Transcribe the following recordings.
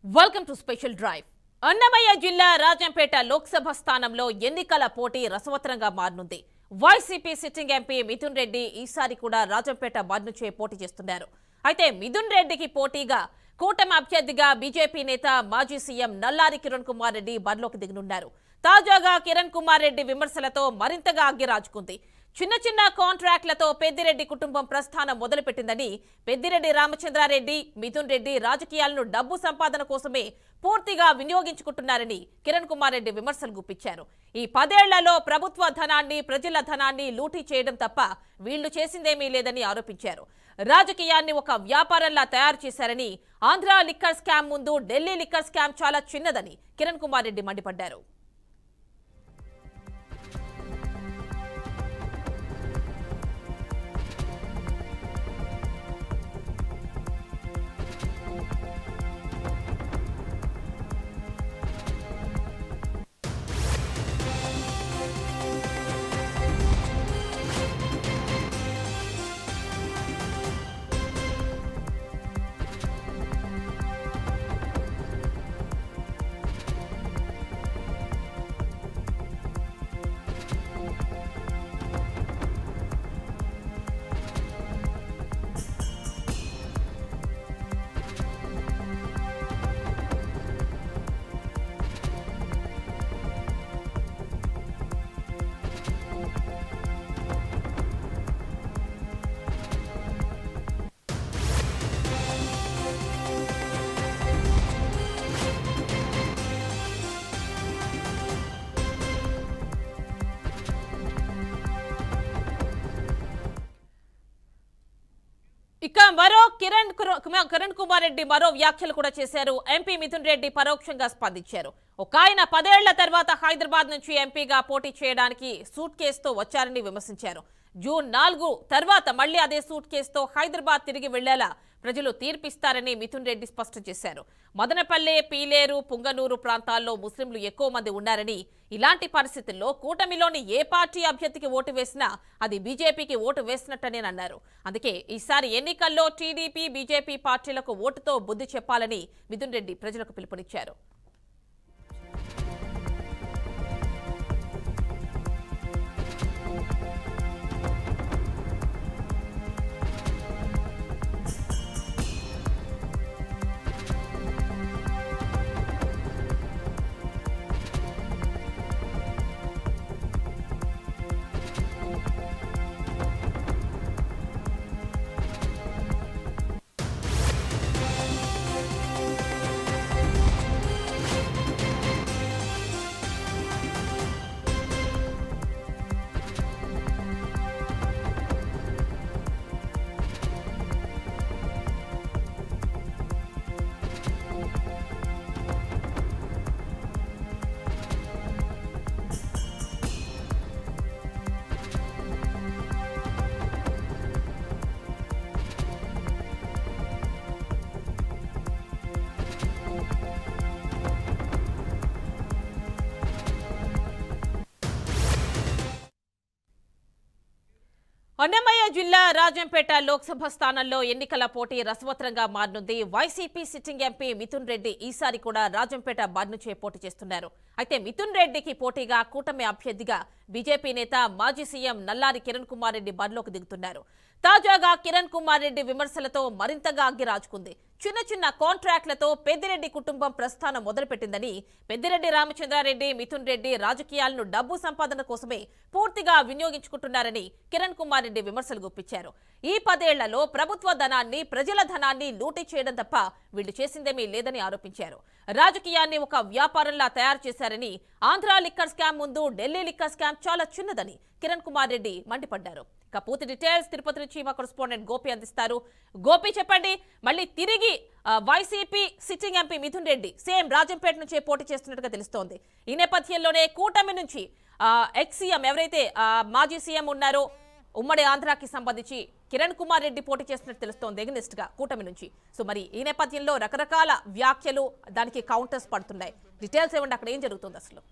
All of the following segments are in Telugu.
Welcome to special drive. Annamayya జిల్లా రాజంపేట లోక్సభ స్థానంలో ఎన్నికల పోటీ రసవత్రంగా మారనుంది. వైసీపీ సిట్టింగ్ ఎంపీ మిథున్ రెడ్డి ఈసారి కూడా రాజంపేట బార్ నుంచి పోటీ చేస్తున్నారు. అయితే మిథున్ రెడ్డికి పోటీగా కూటమి అభ్యర్థిగా బీజేపీ నేత మాజీ సీఎం నల్లారి కిరణ్ కుమార్ రెడ్డి బరిలోకి దిగనున్నారు. తాజాగా కిరణ్ కుమార్ రెడ్డి విమర్శలతో మరింతగా అగ్గిరాజుకుంది. చిన్న చిన్న కాంట్రాక్టులతో పెద్దిరెడ్డి కుటుంబం ప్రస్థానం మొదలుపెట్టిందని, పెద్దిరెడ్డి రామచంద్రారెడ్డి, మిథున్ రెడ్డి రాజకీయాలను డబ్బు సంపాదన కోసమే పూర్తిగా వినియోగించుకుంటున్నారని కిరణ్ కుమార్ రెడ్డి విమర్శలు గుప్పించారు. ఈ 10 ఏళ్లలో ప్రభుత్వ ధనాన్ని, ప్రజల ధనాన్ని లూటీ చేయడం తప్ప వీళ్లు చేసిందేమీ లేదని ఆరోపించారు. రాజకీయాన్ని ఒక వ్యాపారంలా తయారు చేశారని, ఆంధ్ర లిక్కర్ స్కామ్ ముందు ఢిల్లీ లిక్కర్ స్కామ్ చాలా చిన్నదని కిరణ్ కుమార్ రెడ్డి మండిపడ్డారు. ఇక మరో కిరణ్ కుమార్ రెడ్డి మరో వ్యాఖ్యలు కూడా చేశారు. ఎంపీ మిథున్ రెడ్డి పరోక్షంగా స్పందించారు. ఒక ఆయన 10 ఏళ్ల తర్వాత హైదరాబాద్ నుంచి ఎంపీగా పోటీ చేయడానికి సూట్ కేసుతో వచ్చారని విమర్శించారు. జూన్ 4 తర్వాత మళ్లీ అదే సూట్ కేసుతో హైదరాబాద్ తిరిగి వెళ్లేలా ప్రజలు తీర్పిస్తారని మిథున్ రెడ్డి స్పష్టం చేశారు. మదనపల్లె, పీలేరు, పుంగనూరు ప్రాంతాల్లో ముస్లింలు ఎక్కువ మంది ఉన్నారని, ఇలాంటి పరిస్థితుల్లో కూటమిలోని ఏ పార్టీ అభ్యర్థికి ఓటు వేసినా అది బీజేపీకి ఓటు వేసినట్టనేనన్నారు. అందుకే ఈసారి ఎన్నికల్లో టీడీపీ, బీజేపీ పార్టీలకు ఓటుతో బుద్ధి చెప్పాలని మిథున్ రెడ్డి ప్రజలకు పిలుపునిచ్చారు. అన్నమయ్య జిల్లా రాజంపేట లోక్సభ స్థానంలో ఎన్నికల పోటీ రసవత్రంగా మారనుంది. వైసీపీ సిట్టింగ్ ఎంపీ మిథున్ రెడ్డి ఈసారి కూడా రాజంపేట బార్ నుంచి పోటీ చేస్తున్నారు. అయితే మిథున్ రెడ్డికి పోటీగా కూటమి అభ్యర్థిగా బీజేపీ నేత మాజీ సీఎం నల్లారి కిరణ్ కుమార్ రెడ్డి బరిలోకి దిగుతున్నారు. తాజాగా కిరణ్ కుమార్ రెడ్డి విమర్శలతో మరింతగా అగ్గిరాజుకుంది. చిన్న చిన్న కాంట్రాక్టులతో పెద్దిరెడ్డి కుటుంబం ప్రస్థానం మొదలుపెట్టిందని, పెద్దిరెడ్డి రామచంద్రారెడ్డి, మిథున్ రెడ్డి రాజకీయాలను డబ్బు సంపాదన కోసమే పూర్తిగా వినియోగించుకుంటున్నారని కిరణ్ కుమార్ రెడ్డి విమర్శలు గుప్పించారు. ఈ 10 ఏళ్లలో ప్రభుత్వ ధనాన్ని, ప్రజల ధనాన్ని లూటీ చేయడం తప్ప వీళ్లు చేసిందేమీ లేదని ఆరోపించారు. రాజకీయాన్ని ఒక వ్యాపారంలా తయారు చేశారని, ఆంధ్ర లిక్కర్ స్కామ్ ముందు ఢిల్లీ లిక్కర్ స్కామ్ చాలా చిన్నదని కిరణ్ కుమార్ రెడ్డి మండిపడ్డారు. ఇక పూర్తి డీటెయిల్స్ తిరుపతి నుంచి మా కరెస్పాండెంట్ గోపి అందిస్తారు. గోపి, చెప్పండి, మళ్ళీ తిరిగి YCP sitting MP Mithun Reddy same Rajampet నుంచే పోటీ చేస్తున్నట్టుగా తెలుస్తోంది. ఈ నేపథ్యంలోనే కూటమి నుంచి ఎక్స్ సీఎం ఎవరైతే మాజీ సీఎం ఉన్నారో ఉమ్మడి ఆంధ్రాకి సంబంధించి కిరణ్ కుమార్ రెడ్డి పోటీ చేస్తున్నట్టు తెలుస్తోంది ఎగనిస్ట్ గా కూటమి నుంచి. సో మరి ఈ నేపథ్యంలో రకరకాల వ్యాఖ్యలు, దానికి కౌంటర్స్ పడుతున్నాయి. డీటెయిల్స్ ఏమంటే అక్కడ ఏం జరుగుతుంది అసలు?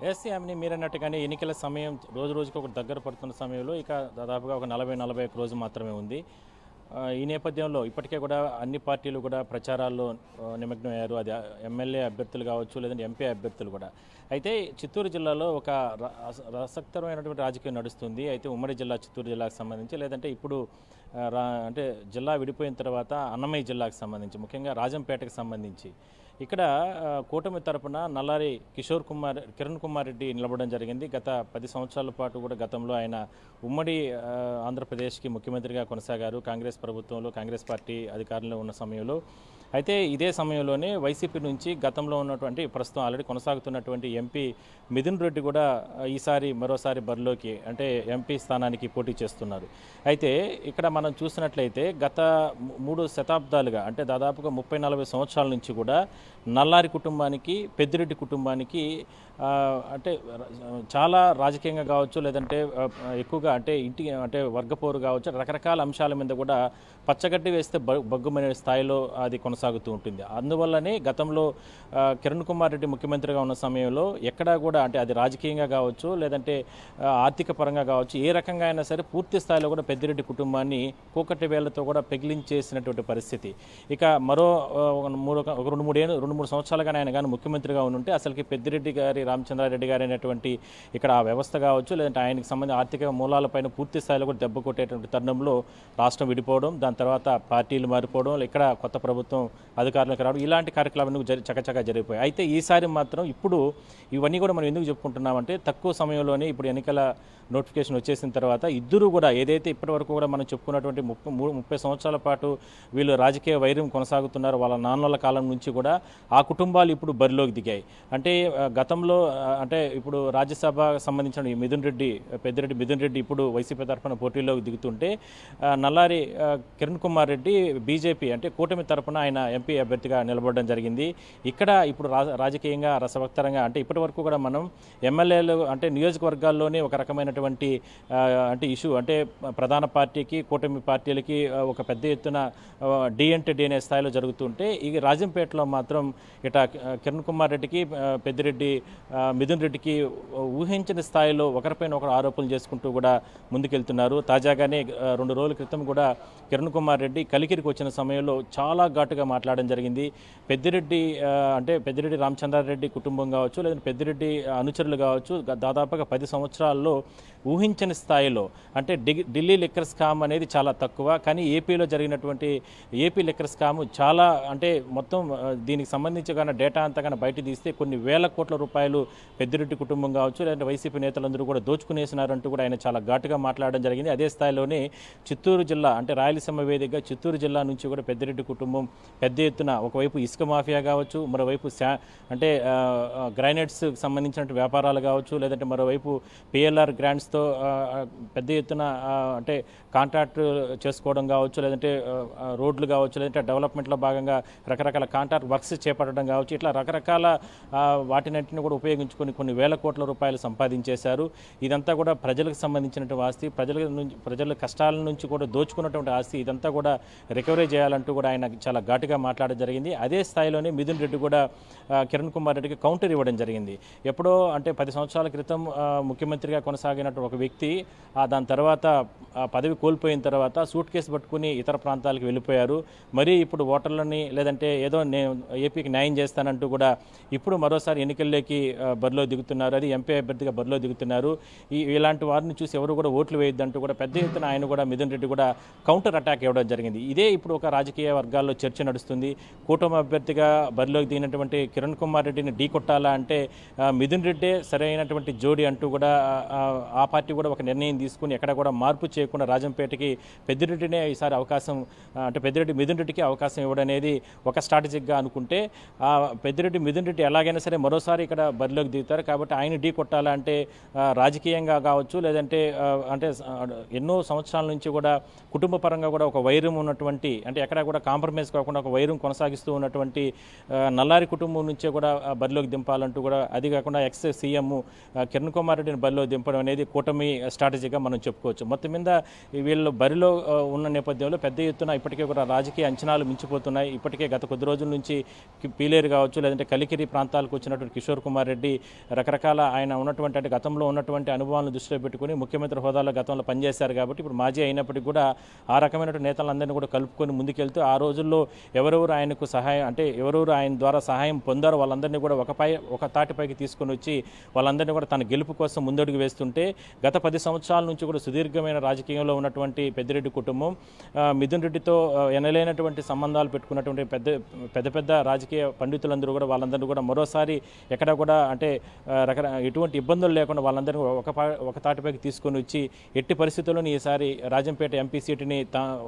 ఏసీఎంని మీరన్నట్టుగానే ఎన్నికల సమయం రోజు రోజుకి ఒక దగ్గర పడుతున్న సమయంలో ఇక దాదాపుగా ఒక 40-41 రోజు మాత్రమే ఉంది. ఈ నేపథ్యంలో ఇప్పటికే కూడా అన్ని పార్టీలు కూడా ప్రచారాల్లో నిమగ్నమయ్యారు. అది ఎమ్మెల్యే అభ్యర్థులు కావచ్చు, లేదంటే ఎంపీ అభ్యర్థులు కూడా. అయితే చిత్తూరు జిల్లాలో ఒక ఆసక్తికరమైనటువంటి రాజకీయం నడుస్తుంది. అయితే ఉమ్మడి జిల్లా చిత్తూరు జిల్లాకు సంబంధించి, లేదంటే ఇప్పుడు అంటే జిల్లా విడిపోయిన తర్వాత అన్నమయ్య జిల్లాకు సంబంధించి, ముఖ్యంగా రాజంపేటకు సంబంధించి ఇక్కడ కూటమి తరపున నల్లారి కిరణ్ కుమార్ రెడ్డి నిలబడడం జరిగింది. గత 10 సంవత్సరాల పాటు కూడా గతంలో ఆయన ఉమ్మడి ఆంధ్రప్రదేశ్కి ముఖ్యమంత్రిగా కొనసాగారు కాంగ్రెస్ ప్రభుత్వంలో, కాంగ్రెస్ పార్టీ అధికారంలో ఉన్న సమయంలో. అయితే ఇదే సమయంలోనే వైసీపీ నుంచి గతంలో ఉన్నటువంటి ప్రస్తుతం ఆల్రెడీ కొనసాగుతున్నటువంటి ఎంపీ మిథున్ రెడ్డి కూడా ఈసారి మరోసారి బరిలోకి అంటే ఎంపీ స్థానానికి పోటీ చేస్తున్నారు. అయితే ఇక్కడ మనం చూసినట్లయితే గత 3 శతాబ్దాలుగా అంటే దాదాపుగా 30-40 సంవత్సరాల నుంచి కూడా నల్లారి కుటుంబానికి, పెద్దిరెడ్డి కుటుంబానికి అంటే చాలా రాజకీయంగా కావచ్చు, లేదంటే ఎక్కువగా అంటే అంటే వర్గపోరు కావచ్చు, రకరకాల అంశాల మీద కూడా పచ్చగడ్డి వేస్తే బగ్గుమనే స్థాయిలో అది కొనసాగుతూ ఉంటుంది. అందువల్లనే గతంలో కిరణ్ కుమార్ రెడ్డి ముఖ్యమంత్రిగా ఉన్న సమయంలో ఎక్కడా కూడా అంటే అది రాజకీయంగా కావచ్చు, లేదంటే ఆర్థిక పరంగా కావచ్చు, ఏ రకంగా అయినా సరే పూర్తి స్థాయిలో కూడా పెద్దిరెడ్డి కుటుంబాన్ని కూకటి వేళ్లతో కూడా పెగిలించేసినటువంటి పరిస్థితి. ఇక మరో 2-3 సంవత్సరాలుగానే ఆయన కానీ ముఖ్యమంత్రిగా ఉంటే అసలుకి పెద్దిరెడ్డి గారి రామచంద్రారెడ్డి గారు అనేటువంటి ఇక్కడ ఆ వ్యవస్థ కావచ్చు, లేదంటే ఆయనకి సంబంధించిన ఆర్థిక మూలాలపైన పూర్తి స్థాయిలో కూడా దెబ్బ కొట్టేటువంటి తరుణంలో రాష్ట్రం విడిపోవడం, దాని తర్వాత పార్టీలు మారిపోవడం, ఇక్కడ కొత్త ప్రభుత్వం అధికారులకు రావడం, ఇలాంటి కార్యక్రమాలు చకచకా జరిగిపోయాయి. అయితే ఈసారి మాత్రం ఇప్పుడు ఇవన్నీ కూడా మనం ఎందుకు చెప్పుకుంటున్నామంటే తక్కువ సమయంలోనే ఇప్పుడు ఎన్నికల నోటిఫికేషన్ వచ్చేసిన తర్వాత ఇద్దరు కూడా ఏదైతే ఇప్పటి వరకు కూడా మనం చెప్పుకున్నటువంటి 30 సంవత్సరాల పాటు వీళ్ళు రాజకీయ వైరం కొనసాగుతున్నారు వాళ్ళ నాన్నల కాలం నుంచి కూడా, ఆ కుటుంబాలు ఇప్పుడు బరిలోకి దిగాయి. అంటే గతంలో అంటే ఇప్పుడు రాజ్యసభ సంబంధించిన పెద్దిరెడ్డి మిథున్ రెడ్డి ఇప్పుడు వైసీపీ తరఫున పోటీలోకి దిగుతుంటే నల్లారి కిరణ్ కుమార్ రెడ్డి బీజేపీ అంటే కూటమి తరఫున ఆయన ఎంపీ అభ్యర్థిగా నిలబడడం జరిగింది. ఇక్కడ ఇప్పుడు రాజకీయంగా రసవత్తరంగా అంటే ఇప్పటి వరకు కూడా మనం ఎమ్మెల్యేలు అంటే నియోజకవర్గాల్లోనే ఒక రకమైనటువంటి అంటే ఇష్యూ అంటే ప్రధాన పార్టీకి కూటమి పార్టీలకి ఒక పెద్ద ఎత్తున డి అంటే డి అనే స్థాయిలో జరుగుతుంటే ఈ రాజంపేటలో మాత్రం ఇట కిరణ్ కుమార్ రెడ్డికి, పెద్దిరెడ్డి మిథున్ రెడ్డికి ఊహించిన స్థాయిలో ఒకరిపైన ఒకరు ఆరోపణలు చేసుకుంటూ కూడా ముందుకెళ్తున్నారు. తాజాగానే 2 రోజుల క్రితం కూడా కిరణ్ కుమార్ రెడ్డి కలికిరికి వచ్చిన సమయంలో చాలా ఘాటుగా మాట్లాడడం జరిగింది. పెద్దిరెడ్డి రామచంద్రారెడ్డి కుటుంబం కావచ్చు, లేదంటే పెద్దిరెడ్డి అనుచరులు కావచ్చు, దాదాపుగా 10 సంవత్సరాల్లో ఊహించని స్థాయిలో అంటే ఢిల్లీ లిక్కర్ స్కామ్ అనేది చాలా తక్కువ, కానీ ఏపీలో జరిగినటువంటి ఏపీ లిక్కర్ స్కామ్ చాలా అంటే మొత్తం దీనికి సంబంధించి కానీ డేటా అంతా కానీ బయట తీస్తే కొన్ని వేల కోట్ల రూపాయలు పెద్దిరెడ్డి కుటుంబం కావచ్చు, లేదంటే వైసీపీ నేతలందరూ కూడా దోచుకునేసినారంటూ కూడా ఆయన చాలా ఘాటుగా మాట్లాడడం జరిగింది. అదే స్థాయిలోనే చిత్తూరు జిల్లా అంటే రాయలసీమ వేదికగా చిత్తూరు జిల్లా నుంచి కూడా పెద్దిరెడ్డి కుటుంబం పెద్ద ఎత్తున ఒకవైపు ఇసుక మాఫియా కావచ్చు, మరోవైపు అంటే గ్రైనేట్స్ సంబంధించిన వ్యాపారాలు కావచ్చు, లేదంటే మరోవైపు పిఎల్ఆర్ గ్రాంట్స్తో పెద్ద ఎత్తున అంటే కాంట్రాక్ట్ చేసుకోవడం కావచ్చు, లేదంటే రోడ్లు కావచ్చు, లేదంటే డెవలప్మెంట్లో భాగంగా రకరకాల కాంట్రాక్ట్ వర్క్స్ చేపట్టడం కావచ్చు, ఇట్లా రకరకాల వాటినన్నింటిని కూడా ఉపయోగించుకొని కొన్ని వేల కోట్ల రూపాయలు సంపాదించేశారు. ఇదంతా కూడా ప్రజలకు సంబంధించినటువంటి ఆస్తి, ప్రజల కష్టాల నుంచి కూడా దోచుకున్నటువంటి ఆస్తి, ఇదంతా కూడా రికవరీ చేయాలంటూ కూడా ఆయన చాలా ఘాటుగా మాట్లాడడం జరిగింది. అదే స్థాయిలోనే మిథున్ రెడ్డి కూడా కిరణ్ కుమార్ రెడ్డికి కౌంటర్ ఇవ్వడం జరిగింది. ఎప్పుడో అంటే 10 సంవత్సరాల క్రితం ముఖ్యమంత్రిగా కొనసాగినట్టు ఒక వ్యక్తి దాని తర్వాత పదవి కోల్పోయిన తర్వాత సూట్ కేసు పట్టుకుని ఇతర ప్రాంతాలకు వెళ్ళిపోయారు. మరి ఇప్పుడు ఓటర్లని లేదంటే ఏదో నేను ఏపీకి న్యాయం చేస్తానంటూ కూడా ఇప్పుడు మరోసారి ఎన్నికల్లోకి బరిలో దిగుతున్నారు. అది ఎంపీ అభ్యర్థిగా బరిలో దిగుతున్నారు. ఇలాంటి వారిని చూసి ఎవరు కూడా ఓట్లు వేయొద్దంటూ కూడా పెద్ద ఎత్తున ఆయన కూడా మిథున్ రెడ్డి కూడా కౌంటర్ అటాక్ ఇవ్వడం జరిగింది. ఇదే ఇప్పుడు ఒక రాజకీయ వర్గాల్లో చర్చ నడుస్తుంది. కూటమి అభ్యర్థిగా బరిలోకి దిగినటువంటి కిరణ్ కుమార్ రెడ్డిని ఢీ కొట్టాలా అంటే మిథున్ రెడ్డే సరైనటువంటి జోడి అంటూ కూడా ఆ పార్టీ కూడా ఒక నిర్ణయం తీసుకుని ఎక్కడ కూడా మార్పు చేయకుండా రాజంపేటకి పెద్దిరెడ్డినే ఈసారి అవకాశం అంటే మిథున్ రెడ్డికి అవకాశం ఇవ్వడం అనేది ఒక స్ట్రాటజిక్గా అనుకుంటే మిథున్ రెడ్డి ఎలాగైనా సరే మరోసారి ఇక్కడ బరిలోకి దిగుతారు. కాబట్టి ఆయన ఢీ కొట్టాలంటే రాజకీయంగా కావచ్చు, లేదంటే అంటే ఎన్నో సంవత్సరాల నుంచి కూడా కుటుంబ పరంగా కూడా ఒక వైరం ఉన్నటువంటి అంటే ఎక్కడ కూడా కాంప్రమైజ్ కాకుండా ఒక వైరం కొనసాగిస్తూ ఉన్నటువంటి నల్లారి కుటుంబం నుంచే కూడా బరిలోకి దింపాలంటూ కూడా, అది కాకుండా ఎక్స్ సీఎం కిరణ్ కుమార్ రెడ్డిని బరిలో దింపడం అనేది ఇది కూటమి స్ట్రాటజీగా మనం చెప్పుకోవచ్చు. మొత్తం మీద వీళ్ళు బరిలో ఉన్న నేపథ్యంలో పెద్ద ఎత్తున ఇప్పటికే కూడా రాజకీయ అంచనాలు మించిపోతున్నాయి. ఇప్పటికే గత కొద్ది రోజుల నుంచి పీలేరు కావచ్చు, లేదంటే కలికిరి ప్రాంతాలకు వచ్చినటువంటి కిషోర్ కుమార్ రెడ్డి రకరకాల ఆయన ఉన్నటువంటి అంటే గతంలో ఉన్నటువంటి అనుభవాలను దృష్టిలో పెట్టుకుని ముఖ్యమంత్రి హోదాలో గతంలో పనిచేశారు కాబట్టి ఇప్పుడు మాజీ అయినప్పటికీ కూడా ఆ రకమైనటువంటి నేతలందరినీ కూడా కలుపుకొని ముందుకెళ్తూ ఆ రోజుల్లో ఎవరెవరు ఆయనకు సహాయం అంటే ఎవరెవరు ఆయన ద్వారా సహాయం పొందారో వాళ్ళందరినీ కూడా ఒక తాటిపైకి తీసుకొని వచ్చి వాళ్ళందరినీ కూడా తన గెలుపు కోసం ముందడుగు వేస్తుంటే గత 10 సంవత్సరాల నుంచి కూడా సుదీర్ఘమైన రాజకీయంలో ఉన్నటువంటి పెద్దిరెడ్డి కుటుంబం మిథున్ రెడ్డితో ఎనలేనటువంటి సంబంధాలు పెట్టుకున్నటువంటి పెద్ద రాజకీయ పండితులందరూ కూడా వాళ్ళందరూ కూడా మరోసారి ఎక్కడ కూడా అంటే ఎటువంటి ఇబ్బందులు లేకుండా వాళ్ళందరినీ ఒక తాటిపైకి తీసుకొని వచ్చి ఎట్టి పరిస్థితుల్లోని ఈసారి రాజంపేట ఎంపీ సీటుని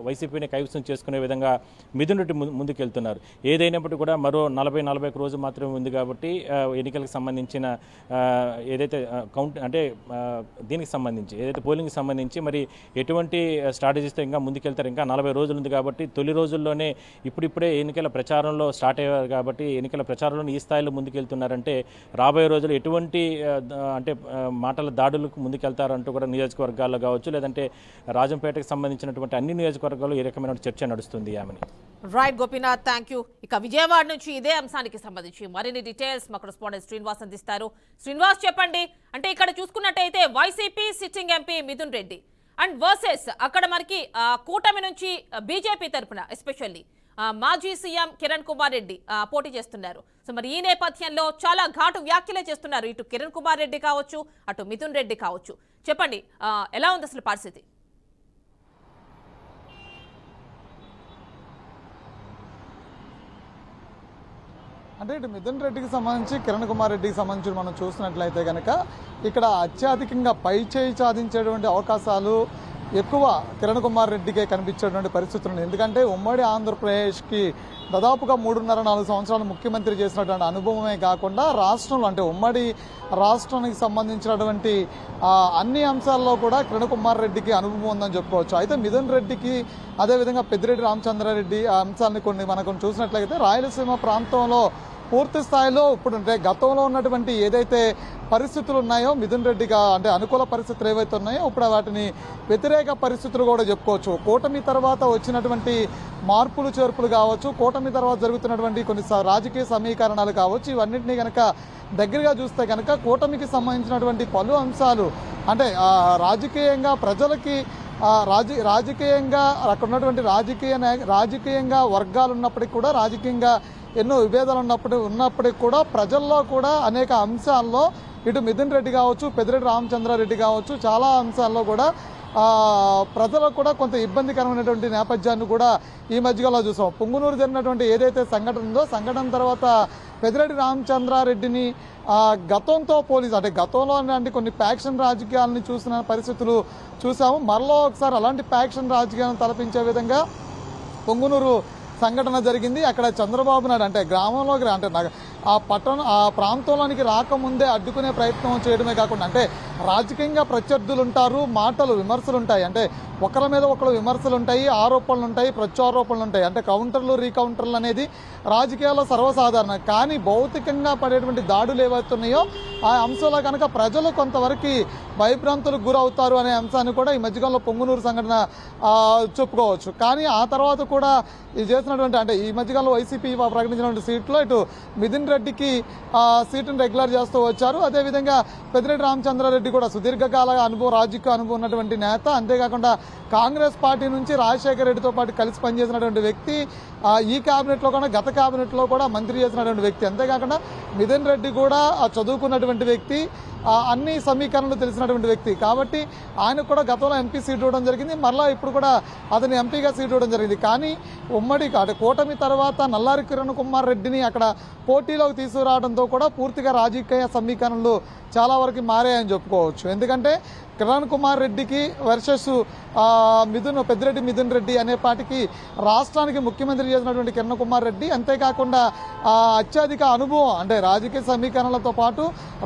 వైసీపీని కైవసం చేసుకునే విధంగా మిథున్ రెడ్డి ముందుకెళ్తున్నారు. ఏదైనప్పటికీ కూడా మరో 40-41 రోజు మాత్రమే ఉంది కాబట్టి ఎన్నికలకు సంబంధించిన ఏదైతే కౌంట్ అంటే దీనికి సంబంధించి ఏదైతే పోలింగ్కి సంబంధించి మరి ఎటువంటి స్ట్రాటజీస్తో ఇంకా ముందుకెళ్తారు. ఇంకా 40 రోజులు ఉంది కాబట్టి తొలి రోజుల్లోనే ఇప్పుడిప్పుడే ఎన్నికల ప్రచారంలో స్టార్ట్ అయ్యారు కాబట్టి ఎన్నికల ప్రచారంలో ఈ స్థాయిలో ముందుకెళ్తున్నారంటే రాబోయే రోజులు ఎటువంటి అంటే మాటల దాడులకు ముందుకెళ్తారంటూ కూడా నియోజకవర్గాల్లో కావచ్చు లేదంటే రాజంపేటకు సంబంధించినటువంటి అన్ని నియోజకవర్గాల్లో ఈ రకమైన చర్చ నడుస్తుంది. ఆమెని రైట్ గోపీనాథ్, థ్యాంక్ యూ. ఇక విజయవాడ నుంచి ఇదే అంశానికి సంబంధించి మరిన్ని డీటెయిల్స్ మా కరెస్పాండెంట్ శ్రీనివాస్ అందిస్తారు. శ్రీనివాస్ చెప్పండి, అంటే ఇక్కడ చూసుకున్నట్టయితే YCP sitting MP Mithun Reddy and versus అక్కడ మనకి కూటమి నుంచి బీజేపీ తరఫున ఎస్పెషల్లీ మాజీ సీఎం కిరణ్ కుమార్ రెడ్డి పోటీ చేస్తున్నారు. సో మరి ఈ నేపథ్యంలో చాలా ఘాటు వ్యాఖ్యలే చేస్తున్నారు ఇటు కిరణ్ కుమార్ రెడ్డి కావచ్చు అటు మిథున్ రెడ్డి కావచ్చు. చెప్పండి, ఎలా ఉంది అసలు పరిస్థితి? అంటే ఇటు మిథున్ రెడ్డికి సంబంధించి కిరణ్ కుమార్ రెడ్డికి సంబంధించి మనం చూసినట్లయితే కనుక ఇక్కడ అత్యధికంగా పై చేయి సాధించేటువంటి అవకాశాలు ఎక్కువ కిరణ్ కుమార్ రెడ్డికే కనిపించేటువంటి పరిస్థితులు ఉన్నాయి. ఎందుకంటే ఉమ్మడి ఆంధ్రప్రదేశ్కి దాదాపుగా 3.5-4 సంవత్సరాలు ముఖ్యమంత్రి చేసినటువంటి అనుభవమే కాకుండా రాష్ట్రంలో అంటే ఉమ్మడి రాష్ట్రానికి సంబంధించినటువంటి అన్ని అంశాల్లో కూడా కిరణ్ కుమార్ రెడ్డికి అనుభవం ఉందని చెప్పుకోవచ్చు. అయితే మిథున్ రెడ్డికి అదేవిధంగా పెద్దిరెడ్డి రామచంద్రారెడ్డి ఆ అంశాన్ని మనకు చూసినట్లయితే రాయలసీమ ప్రాంతంలో పూర్తి స్థాయిలో ఇప్పుడు అంటే గతంలో ఉన్నటువంటి ఏదైతే పరిస్థితులు ఉన్నాయో మిథున్ రెడ్డిగా అంటే అనుకూల పరిస్థితులు ఏవైతే ఉన్నాయో ఇప్పుడు వాటిని వ్యతిరేక పరిస్థితులు కూడా చెప్పుకోవచ్చు. కూటమి తర్వాత వచ్చినటువంటి మార్పులు చేర్పులు కావచ్చు, కూటమి తర్వాత జరుగుతున్నటువంటి కొన్ని రాజకీయ సమీకరణాలు కావచ్చు, ఇవన్నింటినీ కనుక దగ్గరగా చూస్తే కనుక కూటమికి సంబంధించినటువంటి పలు అంశాలు అంటే రాజకీయంగా ప్రజలకి రాజకీయంగా అక్కడ ఉన్నటువంటి రాజకీయంగా వర్గాలు ఉన్నప్పటికీ కూడా రాజకీయంగా ఎన్నో విభేదాలు ఉన్నప్పటికీ కూడా ప్రజల్లో కూడా అనేక అంశాల్లో ఇటు మిథున్ రెడ్డి కావచ్చు పెద్దిరెడ్డి రామచంద్రారెడ్డి కావచ్చు చాలా అంశాల్లో కూడా ప్రజలకు కూడా కొంత ఇబ్బందికరమైనటువంటి నేపథ్యాన్ని కూడా ఈ మధ్యకాలంలో చూసాం. పొంగునూరు జరిగినటువంటి ఏదైతే సంఘటన ఉందో సంఘటన తర్వాత పెద్దిరెడ్డి రామచంద్రారెడ్డిని గతంతో పోలీసు అంటే గతంలో అంటే కొన్ని ప్యాక్షన్ రాజకీయాలని చూసిన పరిస్థితులు చూసాము. మరలో ఒకసారి అలాంటి ప్యాక్షన్ రాజకీయాలను తలపించే విధంగా పొంగునూరు సంఘటన జరిగింది. అక్కడ చంద్రబాబు నాయుడు అంటే గ్రామంలోకి అంటే ఆ ప్రాంతంలోనికి రాకముందే అడ్డుకునే ప్రయత్నం చేయడమే కాకుండా అంటే రాజకీయంగా ప్రత్యర్థులు ఉంటారు, మాటలు విమర్శలు ఉంటాయి, అంటే ఒకరి మీద ఒకరు విమర్శలు ఉంటాయి, ఆరోపణలు ఉంటాయి, ప్రత్యారోపణలు ఉంటాయి, అంటే కౌంటర్లు రీకౌంటర్లు అనేది రాజకీయాల్లో సర్వసాధారణం. కానీ భౌతికంగా పడేటువంటి దాడులు ఏవైతున్నాయో ఆ అంశంలో కనుక ప్రజలు కొంతవరకు భయభ్రాంతులకు గురవుతారు అనే అంశాన్ని కూడా ఈ మధ్యకాలంలో పొంగునూరు సంఘటన చెప్పుకోవచ్చు. కానీ ఆ తర్వాత కూడా ఇది చేసినటువంటి అంటే ఈ మధ్యకాలంలో వైసీపీ ప్రకటించినటువంటి సీట్లో ఇటు మిథున్ రెడ్డికి సీటును రెగ్యులర్ చేస్తూ వచ్చారు. అదేవిధంగా పెద్దిరెడ్డి రామచంద్రారెడ్డి కూడా సుదీర్ఘకాల రాజకీయ అనుభవం ఉన్నటువంటి నేత, అంతేకాకుండా కాంగ్రెస్ పార్టీ నుంచి రాజశేఖర రెడ్డితో పాటు కలిసి పనిచేసినటువంటి వ్యక్తి, ఈ క్యాబినెట్లో కూడా గత క్యాబినెట్లో కూడా మంత్రి చేసినటువంటి వ్యక్తి, అంతేకాకుండా మిథున్ రెడ్డి కూడా చదువుకున్నటువంటి వ్యక్తి, అన్ని సమీకరణలు తెలిసినటువంటి వ్యక్తి కాబట్టి ఆయనకు కూడా గతంలో ఎంపీ సీట్ ఇవ్వడం జరిగింది. మరలా ఇప్పుడు కూడా అతను ఎంపీగా సీట్ ఇవ్వడం జరిగింది. కానీ ఉమ్మడి అంటే కూటమి తర్వాత నల్లారి కిరణ్ కుమార్ రెడ్డిని అక్కడ పోటీలోకి తీసుకురావడంతో కూడా పూర్తిగా రాజకీయ సమీకరణలు చాలా వరకు మారాయని చెప్పుకోవచ్చు. ఎందుకంటే కిరణ్ కుమార్ రెడ్డికి వర్సెస్ పెద్దిరెడ్డి మిథున్ రెడ్డి అనే పాటికి రాష్ట్రానికి ముఖ్యమంత్రి చేసినటువంటి కిరణ్ కుమార్ రెడ్డి, అంతేకాకుండా అత్యధిక అనుభవం అంటే రాజకీయ సమీకరణలతో పాటు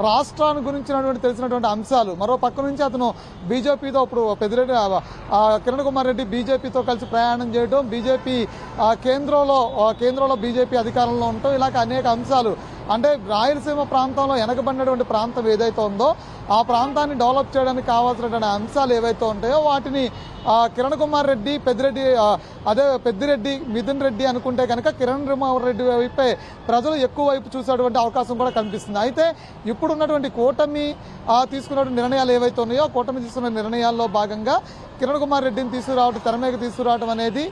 రాష్ట్రాన్ని గురించినటువంటి తెలిసినటువంటి అంశాలు, మరో పక్క నుంచి అతను బీజేపీతో ఇప్పుడు పెద్దిరెడ్డి కిరణ్ కుమార్ రెడ్డి బీజేపీతో కలిసి ప్రయాణం చేయడం, బీజేపీ కేంద్రంలో బీజేపీ అధికారంలో ఉండటం, ఇలాగ అనేక అంశాలు అంటే రాయలసీమ ప్రాంతంలో వెనకబడినటువంటి ప్రాంతం ఏదైతే ఉందో ఆ ప్రాంతాన్ని డెవలప్ చేయడానికి కావాల్సినటువంటి అంశాలు ఏవైతే ఉంటాయో వాటిని కిరణ్ కుమార్ రెడ్డి పెద్దిరెడ్డి మిథున్ రెడ్డి అనుకుంటే కనుక కిరణ్ కుమార్ రెడ్డి వైపే ప్రజలు ఎక్కువ వైపు చూసేటువంటి అవకాశం కూడా కనిపిస్తుంది. అయితే ఇప్పుడున్నటువంటి కూటమి తీసుకున్నటువంటి నిర్ణయాలు ఏవైతే ఉన్నాయో కూటమి తీసుకున్న నిర్ణయాల్లో భాగంగా కిరణ్ కుమార్ రెడ్డిని తెర మీదకి తీసుకురావడం అనేది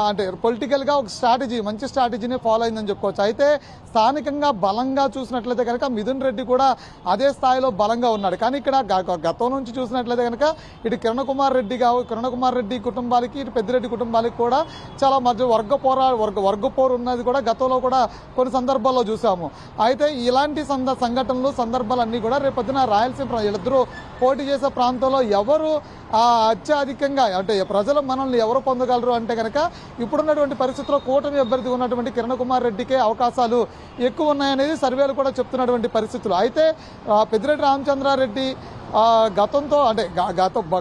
అంటే పొలిటికల్ గా ఒక స్ట్రాటజీ, మంచి స్ట్రాటజీని ఫాలో అయిందని చెప్పుకోవచ్చు. అయితే స్థానికంగా బలంగా చూసినట్లయితే కనుక మిథున్ రెడ్డి కూడా అదే స్థాయిలో బలంగా ఉన్నాడు. కానీ ఇక్కడ గతం నుంచి చూసినట్లయితే కనుక ఇటు కిరణ్ కుమార్ రెడ్డి కుటుంబాలకి ఇటు పెద్దిరెడ్డి కుటుంబాలకి కూడా చాలా మధ్య వర్గపోరు ఉన్నది కూడా గతంలో కూడా కొన్ని సందర్భాల్లో చూసాము. అయితే ఇలాంటి సందర్భాలు అన్ని కూడా రేపొద్దున రాయలసీమ వీళ్ళిద్దరూ పోటీ చేసే ప్రాంతంలో ఎవరు అత్యధికంగా అంటే ప్రజలు మనల్ని ఎవరు పొందగలరు అంటే కనుక ఇప్పుడున్నటువంటి పరిస్థితుల్లో కూటమి అభ్యర్థి ఉన్నటువంటి కిరణ్ కుమార్ రెడ్డికే అవకాశాలు ఎక్కువ ఉన్నాయనేది సర్వేలు కూడా చెప్తున్నటువంటి పరిస్థితులు. అయితే పెద్దిరెడ్డి రామచంద్రారెడ్డి గతంతో అంటే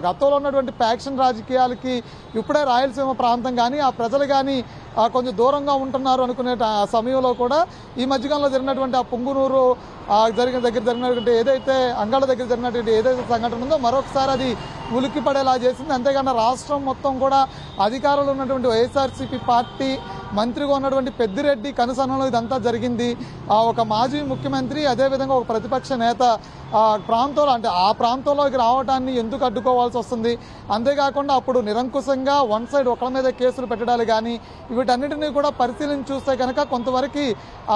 గతంలో ఉన్నటువంటి ఫ్యాక్షన్ రాజకీయాలకి ఇప్పుడే రాయలసీమ ప్రాంతం కానీ ఆ ప్రజలు కానీ కొంచెం దూరంగా ఉంటున్నారు అనుకునే సమయంలో కూడా ఈ మధ్యకాలంలో జరిగినటువంటి ఆ పొంగునూరు జరిగినటువంటి ఏదైతే అంగళ్ళ దగ్గర జరిగినటువంటి ఏదైతే సంఘటన ఉందో మరొకసారి అది ఉలిక్కి పడేలా చేసింది. అంతేకాకుండా రాష్ట్రం మొత్తం కూడా అధికారంలో ఉన్నటువంటి వైఎస్ఆర్సీపీ పార్టీ మంత్రిగా ఉన్నటువంటి పెద్దిరెడ్డి కనుసన్నలో ఇదంతా జరిగింది. ఒక మాజీ ముఖ్యమంత్రి అదేవిధంగా ఒక ప్రతిపక్ష నేత ప్రాంతంలో అంటే ఆ ప్రాంతంలోకి రావడాన్ని ఎందుకు అడ్డుకోవాల్సి వస్తుంది? అంతేకాకుండా అప్పుడు నిరంకుశంగా వన్ సైడ్ ఒకళ్ళ మీద కేసులు పెట్టడాలు కానీ వీటన్నిటినీ కూడా పరిశీలించి చూస్తే కనుక కొంతవరకు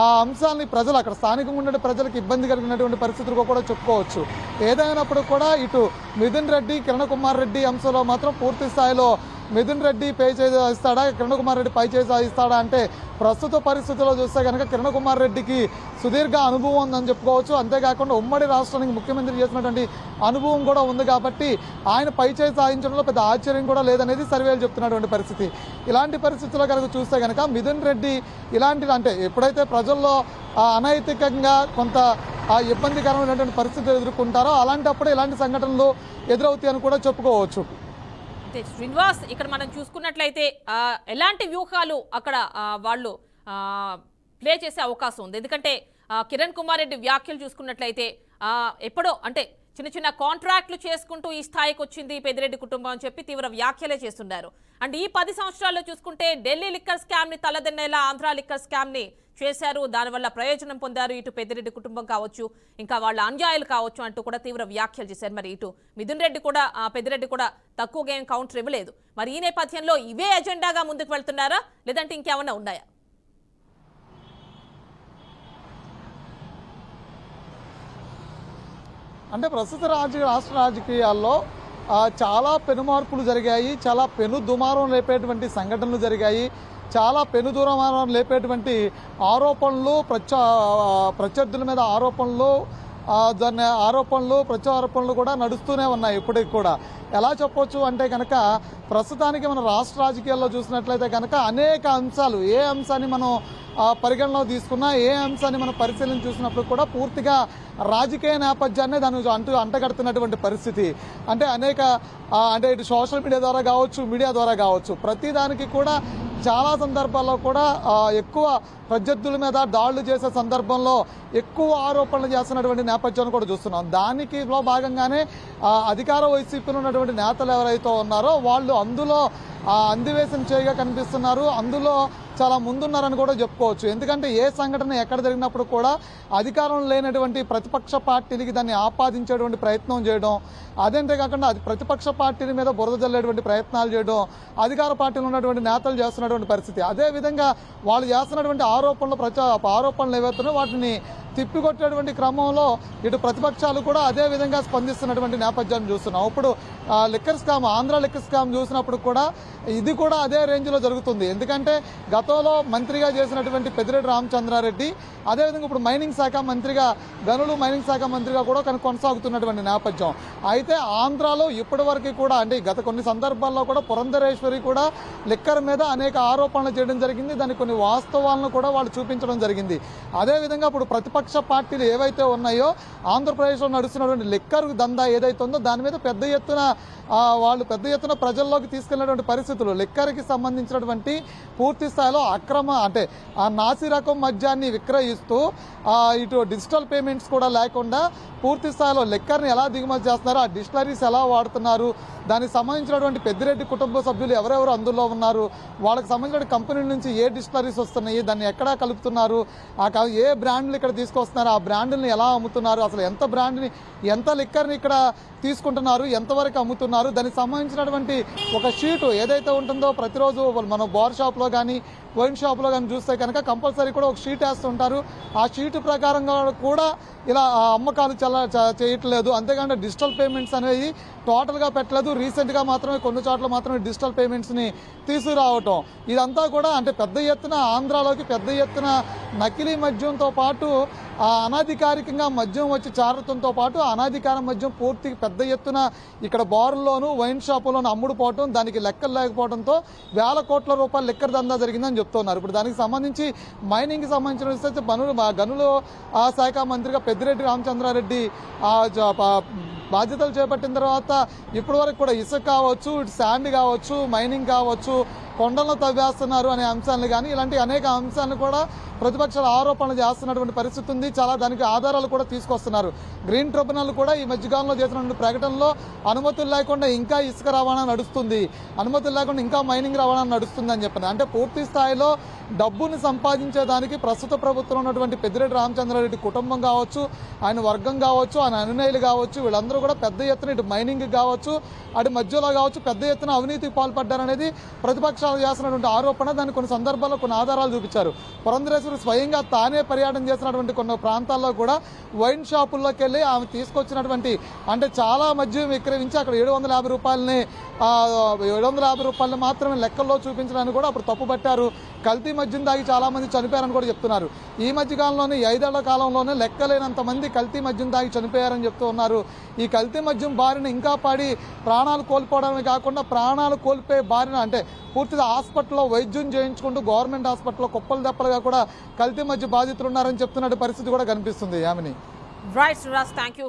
ఆ అంశాలని ప్రజలు అక్కడ స్థానికంగా ఉండే ప్రజలకు ఇబ్బంది కలిగినటువంటి పరిస్థితులు కూడా చెప్పుకోవచ్చు. ఏదైనప్పుడు కూడా ఇటు మిథున్ రెడ్డి కిరణ్ కుమార్ రెడ్డి అంశంలో మాత్రం పూర్తి స్థాయిలో మిథున్ రెడ్డి పై చేస్తాడా కిరణ్ కుమార్ రెడ్డి పై చేస్తాడా అంటే ప్రస్తుత పరిస్థితుల్లో చూస్తే కనుక కిరణ్ కుమార్ రెడ్డికి సుదీర్ఘ అనుభవం ఉందని చెప్పుకోవచ్చు. అంతేకాకుండా ఉమ్మడి రాష్ట్రానికి ముఖ్యమంత్రి చేసినటువంటి అనుభవం కూడా ఉంది కాబట్టి ఆయన పై చేసి సాధించడంలో పెద్ద ఆశ్చర్యం కూడా లేదనేది సర్వేలు చెప్తున్నటువంటి పరిస్థితి. ఇలాంటి పరిస్థితుల్లో కనుక చూస్తే కనుక మిథున్ రెడ్డి ఇలాంటి అంటే ఎప్పుడైతే ప్రజల్లో అనైతికంగా కొంత ఇబ్బందికరమైనటువంటి పరిస్థితులు ఎదుర్కొంటారో అలాంటప్పుడు ఇలాంటి సంఘటనలు ఎదురవుతాయని కూడా చెప్పుకోవచ్చు. శ్రీనివాస్, ఇక్కడ మనం చూసుకున్నట్లయితే ఎలాంటి వ్యూహాలు అక్కడ వాళ్ళు ప్లే చేసే అవకాశం ఉంది? ఎందుకంటే కిరణ్ కుమార్ రెడ్డి వ్యాఖ్యలు చూసుకున్నట్లయితే ఎప్పుడో అంటే చిన్న చిన్న కాంట్రాక్ట్లు చేసుకుంటూ ఈ స్థాయికి వచ్చింది పెద్దిరెడ్డి కుటుంబం అని చెప్పి తీవ్ర వ్యాఖ్యలే చేస్తున్నారు. అండ్ ఈ 10 సంవత్సరాల్లో చూసుకుంటే ఢిల్లీ లిక్కర్ స్కామ్ ని తలదన్నేలా ఆంధ్ర లిక్కర్ స్కామ్ ని చేశారు, దానివల్ల ప్రయోజనం పొందారు ఇటు పెద్దిరెడ్డి కుటుంబం కావచ్చు ఇంకా వాళ్ళ అనుయాయులు కావచ్చు అంటూ కూడా తీవ్ర వ్యాఖ్యలు చేశారు. మరి ఇటు మిథున్ రెడ్డి కూడా పెద్దిరెడ్డి కూడా తక్కువ గేమ్ కౌంటర్ ఇవ్వలేదు. మరి ఈ నేపథ్యంలో ఇవే ఎజెండాగా ముందుకు వెళ్తున్నారా లేదంటే ఇంకేమన్నా ఉన్నాయా? అంటే ప్రస్తుత రాష్ట్ర రాజకీయాల్లో చాలా పెనుమార్పులు జరిగాయి, చాలా దుమారం లేపేటువంటి సంఘటనలు జరిగాయి, చాలా దుమారం లేపేటువంటి ఆరోపణలు ప్రత్యర్థుల మీద ఆరోపణలు ప్రత్యారోపణలు కూడా నడుస్తూనే ఉన్నాయి ఇప్పటికి కూడా. ఎలా చెప్పొచ్చు అంటే కనుక ప్రస్తుతానికి మన రాష్ట్ర రాజకీయాల్లో చూసినట్లయితే కనుక అనేక అంశాలు ఏ అంశాన్ని మనం పరిగణలో తీసుకున్నా ఏ అంశాన్ని మనం పరిశీలన చూసినప్పుడు కూడా పూర్తిగా రాజకీయ నేపథ్యాన్ని దాన్ని అంటగడుతున్నటువంటి పరిస్థితి. అంటే అంటే ఇటు సోషల్ మీడియా ద్వారా కావచ్చు ప్రతిదానికి కూడా చాలా సందర్భాల్లో కూడా ఎక్కువ ప్రత్యర్థుల మీద దాడులు చేసే సందర్భంలో ఎక్కువ ఆరోపణలు చేస్తున్నటువంటి నేపథ్యాన్ని కూడా చూస్తున్నాం. దానిలో భాగంగానే అధికార వైసీపీలో ఉన్నటువంటి నేతలు ఎవరైతే ఉన్నారో వాళ్ళు అందులో అందివేశం చేయగా కనిపిస్తున్నారు, అందులో చాలా ముందున్నారని కూడా చెప్పుకోవచ్చు. ఎందుకంటే ఏ సంఘటన ఎక్కడ జరిగినప్పుడు కూడా అధికారంలో లేనటువంటి ప్రతిపక్ష పార్టీలకి దాన్ని ఆపాదించేటువంటి ప్రయత్నం చేయడం, అదేంతేకాకుండా ప్రతిపక్ష పార్టీల మీద బురద జల్లేటువంటి ప్రయత్నాలు చేయడం అధికార పార్టీలో ఉన్నటువంటి నేతలు చేస్తున్నటువంటి పరిస్థితి. అదేవిధంగా వాళ్ళు చేస్తున్నటువంటి ఆరోపణలు ఏవైతున్నాయో వాటిని తిప్పికొట్టేటువంటి క్రమంలో ఇటు ప్రతిపక్షాలు కూడా అదే విధంగా స్పందిస్తున్నటువంటి నేపథ్యాన్ని చూస్తున్నాం. ఇప్పుడు liquor scam Andhra liquor scam చూసినప్పుడు కూడా ఇది కూడా అదే రేంజ్లో జరుగుతుంది. ఎందుకంటే గతంలో మంత్రిగా చేసినటువంటి పెద్దిరెడ్డి రామచంద్రారెడ్డి అదేవిధంగా ఇప్పుడు మైనింగ్ శాఖ మంత్రిగా కూడా కొనసాగుతున్నటువంటి నేపథ్యం. అయితే ఆంధ్రాలో ఇప్పటి వరకు కూడా అంటే గత కొన్ని సందర్భాల్లో కూడా పురంధరేశ్వరి కూడా లిక్కర్ మీద అనేక ఆరోపణలు చేయడం జరిగింది, దానికి కొన్ని వాస్తవాలను కూడా వాళ్ళు చూపించడం జరిగింది. అదేవిధంగా ఇప్పుడు ప్రతిపక్ష పార్టీలు ఏవైతే ఉన్నాయో ఆంధ్రప్రదేశ్లో నడుస్తున్నటువంటి లిక్కర్ దందా ఏదైతే ఉందో దాని మీద పెద్ద ఎత్తున ప్రజల్లోకి తీసుకెళ్లినటువంటి పరిస్థితులు లిక్కర్కి సంబంధించినటువంటి పూర్తి స్థాయిలో స్థాయిలో అక్రమ అంటే ఆ నాసి రకం మద్యాన్ని విక్రయిస్తూ ఇటు డిజిటల్ పేమెంట్స్ కూడా లేకుండా పూర్తి స్థాయిలో లిక్కర్ని ఎలా దిగుమతి చేస్తున్నారు, ఆ డిస్టిలరీస్ ఎలా వాడుతున్నారు, దానికి సంబంధించినటువంటి పెద్దిరెడ్డి కుటుంబ సభ్యులు ఎవరెవరు అందులో ఉన్నారు, వాళ్ళకి సంబంధించిన కంపెనీల నుంచి ఏ డిస్టిలరీస్ వస్తున్నాయి, దాన్ని ఎక్కడా కలుపుతున్నారు, ఏ బ్రాండ్లు ఇక్కడ తీసుకొస్తున్నారు, ఆ బ్రాండ్ని ఎలా అమ్ముతున్నారు, అసలు ఎంత బ్రాండ్ని ఎంత లిక్కర్ని ఇక్కడ తీసుకుంటున్నారు, ఎంతవరకు అమ్ముతున్నారు, దానికి సంబంధించినటువంటి ఒక షీటు ఏదైతే ఉంటుందో ప్రతిరోజు మనం బార్ షాప్లో కానీ వైన్ షాప్లో కానీ చూస్తే కనుక కంపల్సరీ కూడా ఒక షీట్ వేస్తుంటారు. ఆ షీటు ప్రకారంగా కూడా ఇలా అమ్మకాలు చేయట్లేదు. అంతేకాకుండా డిజిటల్ పేమెంట్స్ అనేవి టోటల్గా పెట్టలేదు. రీసెంట్గా మాత్రమే కొన్ని చోట్ల మాత్రమే డిజిటల్ పేమెంట్స్ని తీసుకురావటం, ఇదంతా కూడా అంటే పెద్ద ఎత్తున ఆంధ్రాలోకి పెద్ద ఎత్తున నకిలీ మద్యంతో పాటు అనాధికారికంగా మద్యం వచ్చి చేరడంతో పాటు అనాధికార మద్యం పూర్తిగా పెద్ద ఎత్తున ఇక్కడ బారుల్లోనూ వైన్ షాపుల్లోనూ అమ్ముడుపోవటం, దానికి లెక్కలు లేకపోవడంతో వేల కోట్ల రూపాయల లిక్కర్ దందా జరిగిందని చెప్తున్నారు. ఇప్పుడు దానికి సంబంధించి మైనింగ్కి సంబంధించిన గనులు శాఖ మంత్రిగా పెద్దిరెడ్డి రామచంద్రారెడ్డి బాధ్యతలు చేపట్టిన తర్వాత ఇప్పటి వరకు కూడా ఇసుక కావచ్చు, శాండ్ కావచ్చు, మైనింగ్ కావచ్చు, కొండలను తవ్వేస్తున్నారు అనే అంశాలను కానీ ఇలాంటి అనేక అంశాలను కూడా ప్రతిపక్షాలు ఆరోపణలు చేస్తున్నటువంటి పరిస్థితి ఉంది. చాలా దానికి ఆధారాలు కూడా తీసుకొస్తున్నారు. గ్రీన్ ట్రిబ్యునల్ కూడా ఈ మధ్యకాలంలో చేసినటువంటి ప్రకటనలో అనుమతులు లేకుండా ఇంకా ఇసుక రవాణా నడుస్తుంది, అనుమతులు లేకుండా ఇంకా మైనింగ్ రవాణా నడుస్తుంది అని చెప్పిన అంటే పూర్తి స్థాయిలో డబ్బుని సంపాదించేదానికి ప్రస్తుత ప్రభుత్వం ఉన్నటువంటి పెద్దిరెడ్డి రామచంద్రారెడ్డి కుటుంబం కావచ్చు, ఆయన వర్గం కావచ్చు, ఆయన అనునయులు కావచ్చు, వీళ్ళందరూ కూడా పెద్ద ఎత్తున ఇటు మైనింగ్ కావచ్చు, అటు మధ్యలో కావచ్చు పెద్ద ఎత్తున అవినీతికి పాల్పడ్డారనేది ప్రతిపక్షాలు చేస్తున్నటువంటి ఆరోపణ. దాన్ని కొన్ని సందర్భాల్లో కొన్ని ఆధారాలు చూపించారు. పురంధరేశ్వరి స్వయంగా తానే పర్యటన చేసినటువంటి కొన్ని ప్రాంతాల్లో కూడా వైన్ షాపుల్లోకి వెళ్ళి ఆమె తీసుకొచ్చినటువంటి అంటే చాలా మద్యం విక్రయించి అక్కడ 750 రూపాయలని 750 రూపాయలని మాత్రమే లెక్కల్లో చూపించడానికి కూడా అప్పుడు తప్పుపట్టారు. కల్తీ మద్యం దాగి చాలా మంది చనిపోయారని కూడా చెప్తున్నారు. ఈ మధ్యకాలంలోనే 5 ఏళ్ల కాలంలోనే లెక్కలేనంత మంది కల్తీ మద్యం దాగి చనిపోయారని చెప్తూ ఉన్నారు. ఈ కల్తీ మద్యం బారిన ఇంకా పడి ప్రాణాలు కోల్పోవడమే కాకుండా ప్రాణాలు కోల్పోయే బారిన అంటే పూర్తిగా హాస్పిటల్లో వైద్యం చేయించుకుంటూ గవర్నమెంట్ హాస్పిటల్లో కుప్పలు దెప్పలుగా కూడా కల్తీ మద్య బాధితులు ఉన్నారని చెప్తున్న పరిస్థితి కూడా కనిపిస్తుంది. Yamini. Right Sreeraj, thank you.